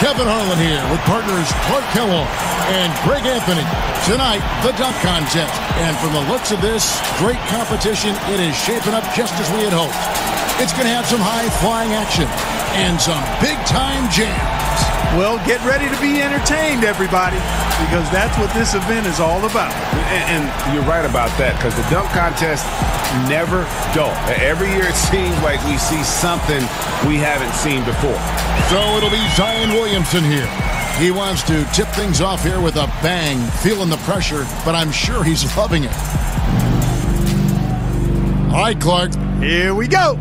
Kevin Harlan here with partners Clark Kellogg and Greg Anthony. Tonight, the dunk contest. And from the looks of this, great competition. It is shaping up just as we had hoped. It's going to have some high-flying action and some big-time jams. Well, get ready to be entertained, everybody, because that's what this event is all about. And you're right about that, because the dunk contest never dull. Every year it seems like we see something we haven't seen before. So it'll be Zion Williamson here. He wants to tip things off here with a bang, feeling the pressure, but I'm sure he's loving it. All right, Clark. Here we go.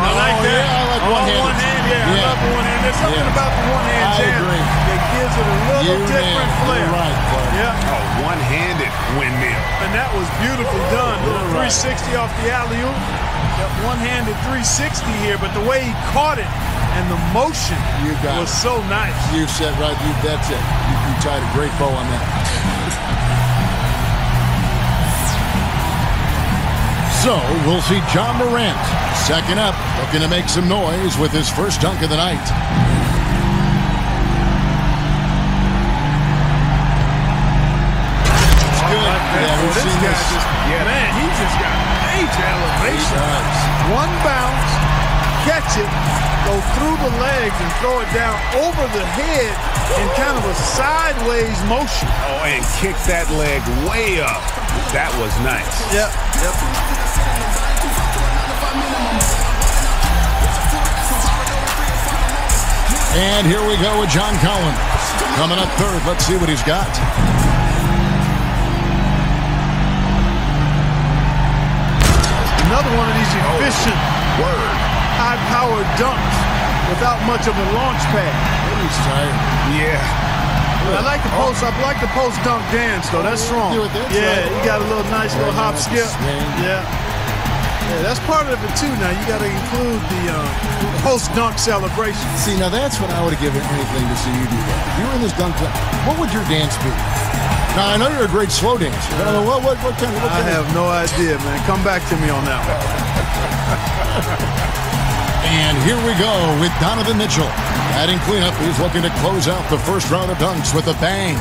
I like that. Yeah, I like one hand. Yeah, I love the one hand. There's something about the one-hand jam that gives it a little different flair. You're right, Clark. Yeah. Oh, one-handed windmill. And that was beautifully done. Little 360 off the alley-oop. That one-handed 360 here, but the way he caught it and the motion was so nice. You said right. That's it. You tied a great bow on that. So we'll see John Morant second up, looking to make some noise with his first dunk of the night. Man, he just got major elevation. One bounce, catch it, go through the legs and throw it down over the head in kind of a sideways motion. Oh, and kick that leg way up. That was nice. Yep. And here we go with John Collins. Coming up third, let's see what he's got. Another one of these efficient, high-powered dunks without much of a launch pad. He's tired. Yeah. I like the post dunk dance though. That's strong. Yeah, you got a little nice little hop skip. Yeah, that's part of it too. Now you got to include the post dunk celebration. See, now that's what I would have given anything to see you do that. If you were in this dunk, what would your dance be? Now I know you're a great slow dancer. What kind of? I have no idea, man. Come back to me on that one. And here we go with Donovan Mitchell. Adding cleanup, he's looking to close out the first round of dunks with a bang.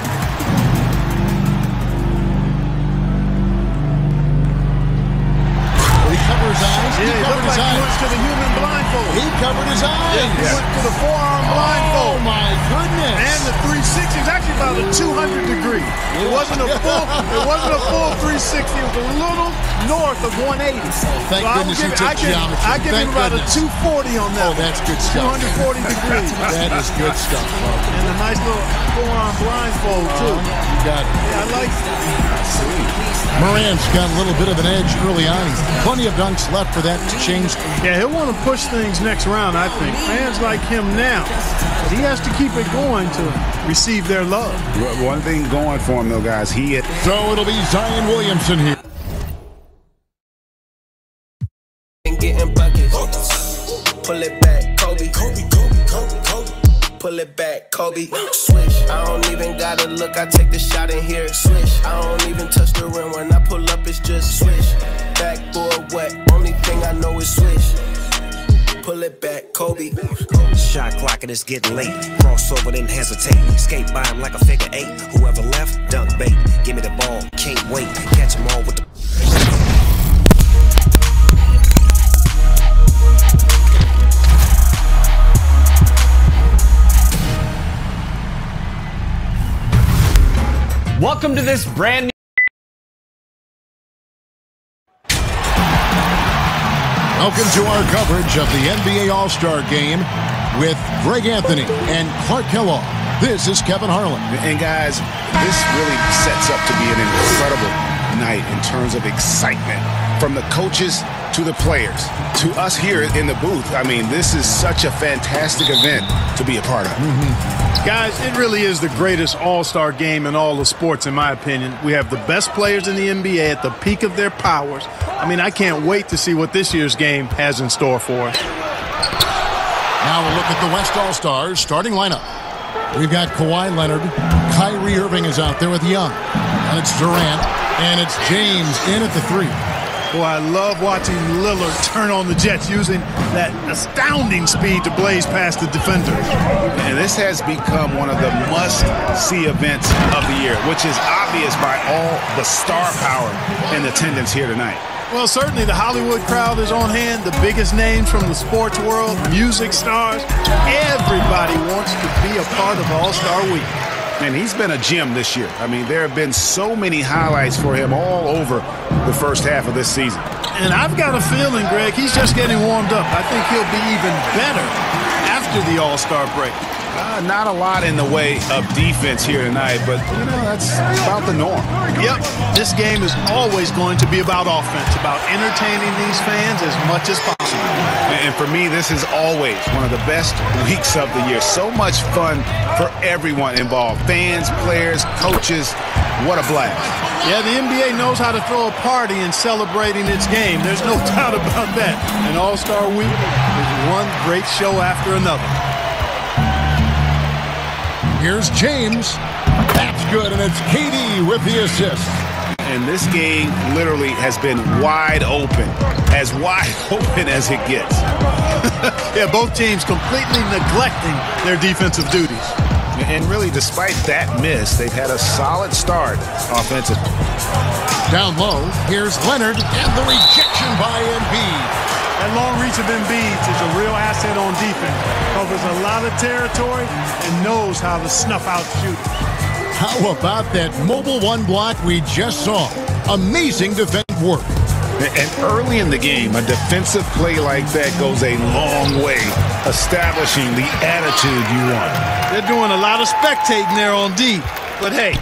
He covered his eyes. Yeah, he looked like he went to the human blindfold. He covered his eyes. Yeah, he went to the forearm blindfold. Oh, my goodness. And the 360 is actually about a 200 degree. It wasn't a full 360. It was a little north of 180. Thank goodness you took geometry. I give him about a 240 on that. Oh, that's good stuff. 240 degrees. That is good stuff, folks. And a nice little forearm blindfold, too. You got it. Yeah, I like it. Morant's got a little bit of an edge early on. Plenty of dunks left for that to change. Yeah, he'll want to push things next round, I think. Fans like him now, but he has to keep it going to receive their love. One thing going for him, though, guys, So it'll be Zion Williamson here. Getting buckets. Pull it back, Kobe. Pull it back, Kobe. Swish. I don't even gotta look. I take the shot in here. Swish. I don't even touch the rim. When I pull up, it's just swish. Backboard wet. Only thing I know is swish. Pull it back, Kobe. Shot clock and it's getting late. Crossover, then hesitate. Skate by him like a figure eight. Whoever left, dunk bait. Give me the ball, can't wait. Catch them all with the. Welcome to this brand new. Welcome to our coverage of the NBA All-Star Game with Greg Anthony and Clark Kellogg. This is Kevin Harlan. And guys, this really sets up to be an incredible night in terms of excitement. From the coaches to the players, to us here in the booth. I mean, this is such a fantastic event to be a part of. Guys, it really is the greatest all-star game in all of sports, in my opinion. We have the best players in the NBA at the peak of their powers. I mean, I can't wait to see what this year's game has in store for us. Now we'll look at the West All-Stars starting lineup. We've got Kawhi Leonard. Kyrie Irving is out there with Young. And it's Durant. And it's James in at the 3. Boy, I love watching Lillard turn on the Jets using that astounding speed to blaze past the defenders. And this has become one of the must-see events of the year, which is obvious by all the star power in attendance here tonight. Well, certainly the Hollywood crowd is on hand, the biggest names from the sports world, music stars. Everybody wants to be a part of All-Star Week. And he's been a gem this year. I mean, there have been so many highlights for him all over the first half of this season. And I've got a feeling, Greg, he's just getting warmed up. I think he'll be even better after the All-Star break. Not a lot in the way of defense here tonight, but, you know, that's about the norm. Yep, this game is always going to be about offense, about entertaining these fans as much as possible. And for me, this is always one of the best weeks of the year. So much fun for everyone involved. Fans, players, coaches. What a blast. Yeah, the NBA knows how to throw a party in celebrating its game. There's no doubt about that. And All-Star Week is one great show after another. Here's James. That's good, and it's KD with the assist. And this game literally has been wide open as it gets. Yeah, both teams completely neglecting their defensive duties. And really, despite that miss, they've had a solid start offensively. Down low, here's Leonard, and the rejection by Embiid. That long reach of Embiid is a real asset on defense. Covers a lot of territory and knows how to snuff out shooters. How about that mobile one block we just saw? Amazing defensive work. And early in the game, a defensive play like that goes a long way, establishing the attitude you want. They're doing a lot of spectating there on D. But hey,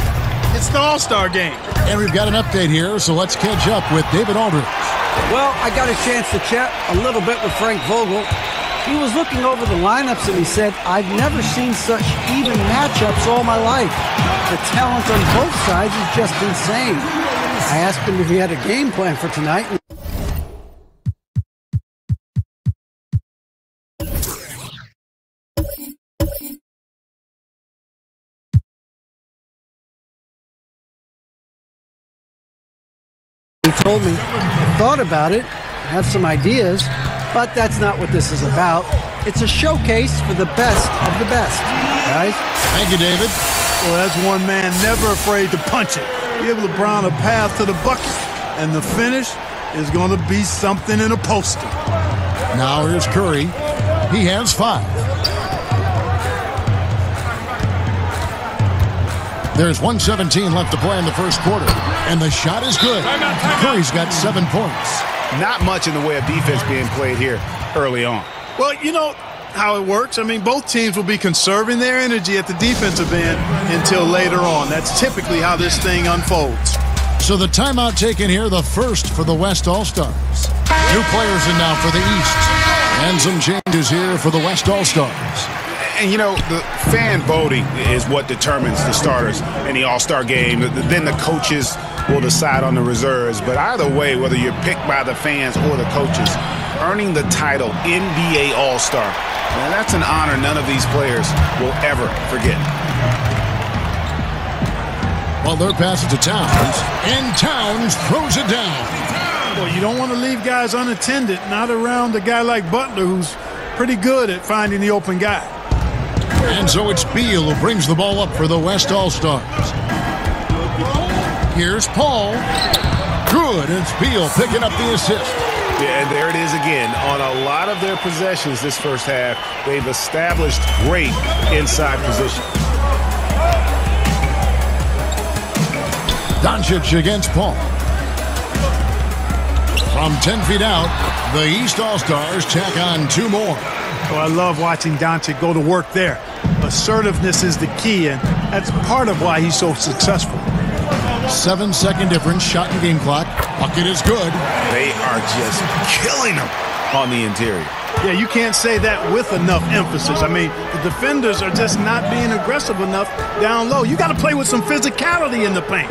it's the All-Star game. And we've got an update here, so let's catch up with David Aldridge. Well, I got a chance to chat a little bit with Frank Vogel. He was looking over the lineups and he said, I've never seen such even matchups all my life. The talent on both sides is just insane. I asked him if he had a game plan for tonight. He told me, I thought about it, have some ideas, but that's not what this is about. It's a showcase for the best of the best, guys. Thank you, David. Well, that's one man never afraid to punch it. Give LeBron a path to the bucket, and the finish is going to be something in a poster. Now here's Curry. He has 5. There's 1:17 left to play in the first quarter, and the shot is good. Curry's got 7 points. Not much in the way of defense being played here early on. Well, you know how it works. I mean, both teams will be conserving their energy at the defensive end until later on. That's typically how this thing unfolds. So the timeout taken here, the first for the West All-Stars. New players in now for the East. And some changes here for the West All-Stars. And, you know, the fan voting is what determines the starters in the All-Star game. Then the coaches will decide on the reserves. But either way, whether you're picked by the fans or the coaches, earning the title NBA All-Star, man, that's an honor none of these players will ever forget. Well, they're passing to Towns, and Towns throws it down. Well, you don't want to leave guys unattended, not around a guy like Butler, who's pretty good at finding the open guy. And so it's Beal who brings the ball up for the West All-Stars. Here's Paul. Good, and it's Beal picking up the assist. Yeah, and there it is again. On a lot of their possessions this first half, they've established great inside position. Doncic against Paul. From 10 feet out, the East All-Stars tack on 2 more. Oh, I love watching Doncic go to work there. Assertiveness is the key, and that's part of why he's so successful. 7-second difference, shot in game clock. Bucket is good. They are just killing them on the interior. Yeah, you can't say that with enough emphasis. I mean, the defenders are just not being aggressive enough down low. You got to play with some physicality in the paint.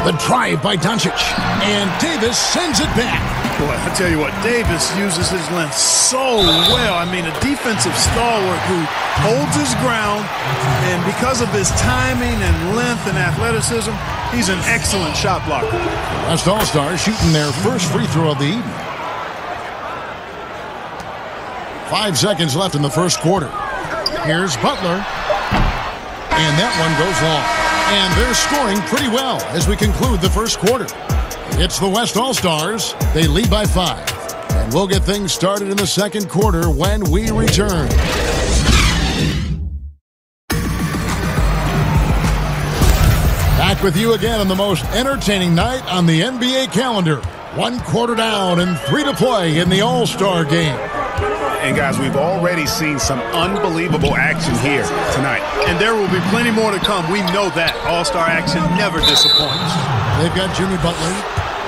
The drive by Doncic, and Davis sends it back. Boy, I tell you what, Davis uses his length so well. I mean, a defensive stalwart who holds his ground, and because of his timing and length and athleticism, he's an excellent shot blocker. West All-Stars shooting their first free throw of the evening. 5 seconds left in the first quarter. Here's Butler. And that one goes long. And they're scoring pretty well as we conclude the first quarter. It's the West All-Stars. They lead by 5. And we'll get things started in the second quarter when we return. Back with you again on the most entertaining night on the NBA calendar. 1 quarter down and 3 to play in the All-Star game. And guys, we've already seen some unbelievable action here tonight. And there will be plenty more to come. We know that. All-Star action never disappoints. They've got Jimmy Butler,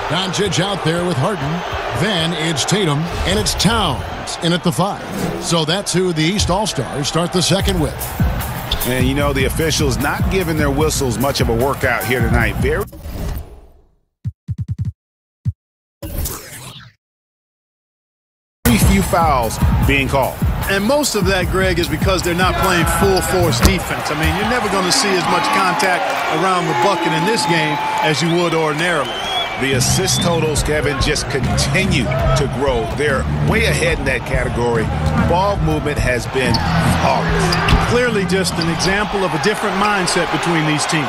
Doncic out there with Harden. Then it's Tatum and it's Towns in at the 5. So that's who the East All-Stars start the second with. And you know, the officials not giving their whistles much of a workout here tonight. Very few fouls being called. And most of that, Greg, is because they're not playing full-force defense. I mean, you're never going to see as much contact around the bucket in this game as you would ordinarily. The assist totals, Kevin, just continue to grow. They're way ahead in that category. Ball movement has been flawless. Clearly just an example of a different mindset between these teams.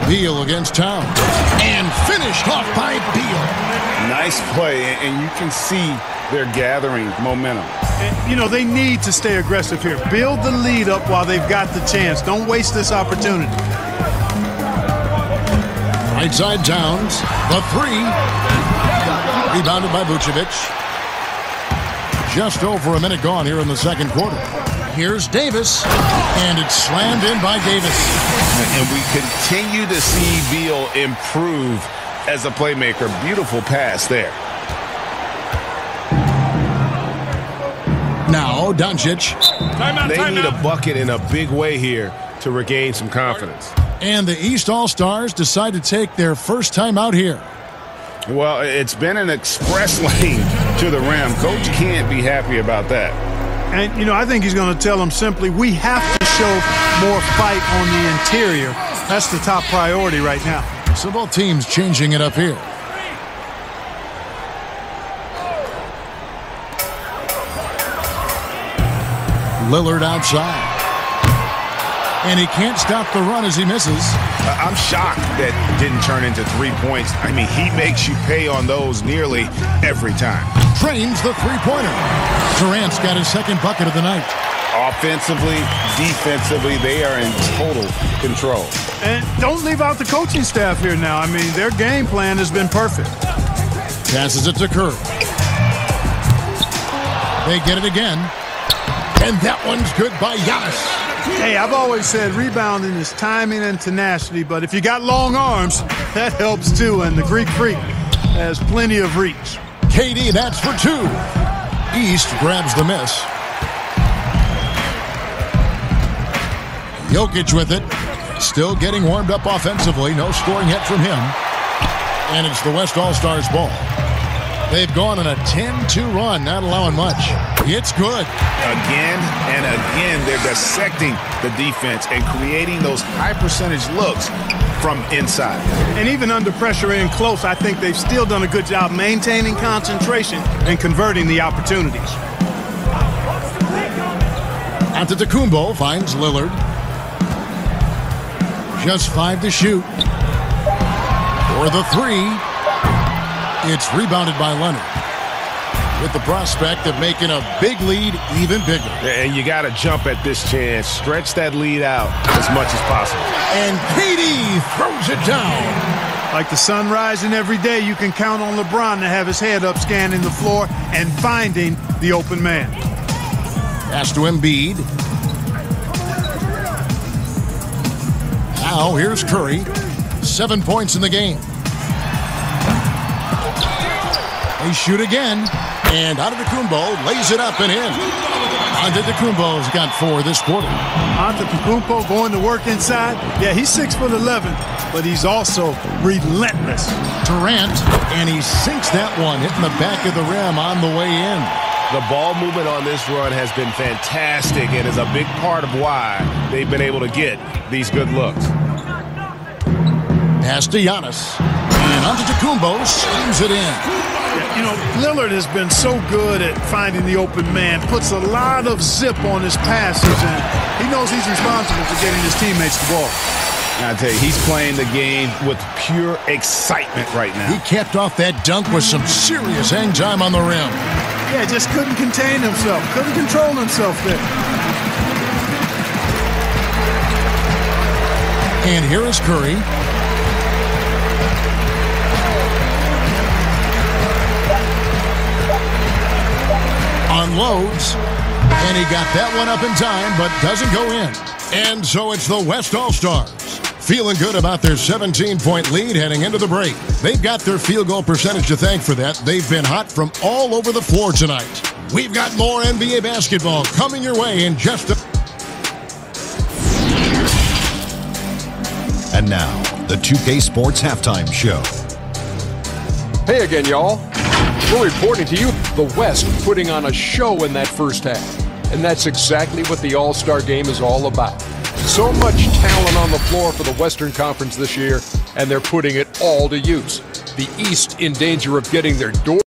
Beal against Towns. And finished off by Beal. Nice play, and you can see they're gathering momentum. And, you know, they need to stay aggressive here. Build the lead up while they've got the chance. Don't waste this opportunity. Right side Towns. The 3. Rebounded by Vucevic. Just over a minute gone here in the second quarter. Here's Davis. And it's slammed in by Davis. And we continue to see Beal improve as a playmaker. Beautiful pass there. Now Doncic. They need a bucket in a big way here to regain some confidence. And the East All-Stars decide to take their first time out here. Well, it's been an express lane to the rim. Coach can't be happy about that. And, you know, I think he's going to tell them simply, we have to show more fight on the interior. That's the top priority right now. So both teams changing it up here. Lillard outside. And he can't stop the run as he misses. I'm shocked that didn't turn into 3 points. I mean, he makes you pay on those nearly every time. Trains the three-pointer. Durant's got his second bucket of the night. Offensively, defensively, they are in total control. And don't leave out the coaching staff here now. I mean, their game plan has been perfect. Passes it to Curry. They get it again. And that one's good by Giannis. Hey, I've always said rebounding is timing and tenacity, but if you got long arms, that helps too, and the Greek Freak has plenty of reach. KD, that's for 2. East grabs the miss. Jokic with it. Still getting warmed up offensively. No scoring yet from him. And it's the West All-Stars ball. They've gone on a 10-2 run, not allowing much. It's good. Again and again, they're dissecting the defense and creating those high-percentage looks from inside. And even under pressure in close, I think they've still done a good job maintaining concentration and converting the opportunities. Antetokounmpo finds Lillard. Just 5 to shoot. For the 3. It's rebounded by Leonard. With the prospect of making a big lead even bigger. And you got to jump at this chance. Stretch that lead out as much as possible. And KD throws it down. Like the sun rising every day, you can count on LeBron to have his head up scanning the floor and finding the open man. Pass to Embiid. Now here's Curry. 7 points in the game. They shoot again, and Antetokounmpo lays it up and in. Antetokounmpo's got 4 this quarter. Antetokounmpo going to work inside. Yeah, he's 6'11", but he's also relentless. Durant, and he sinks that one, hitting the back of the rim on the way in. The ball movement on this run has been fantastic and is a big part of why they've been able to get these good looks. Pass to Giannis. And Antetokounmpo slams it in. You know, Lillard has been so good at finding the open man, puts a lot of zip on his passes, and he knows he's responsible for getting his teammates the ball. I tell you, he's playing the game with pure excitement right now. He capped off that dunk with some serious hang time on the rim. Yeah, just couldn't contain himself, couldn't control himself there. And here is Curry. Unloads, and he got that one up in time, but doesn't go in. And so it's the West All-Stars, feeling good about their 17-point lead heading into the break. They've got their field goal percentage to thank for that. They've been hot from all over the floor tonight. We've got more NBA basketball coming your way in just a... And now, the 2K Sports Halftime Show. Hey again, y'all. We're reporting to you the West putting on a show in that first half. And that's exactly what the All-Star game is all about. So much talent on the floor for the Western Conference this year, and they're putting it all to use. The East in danger of getting their door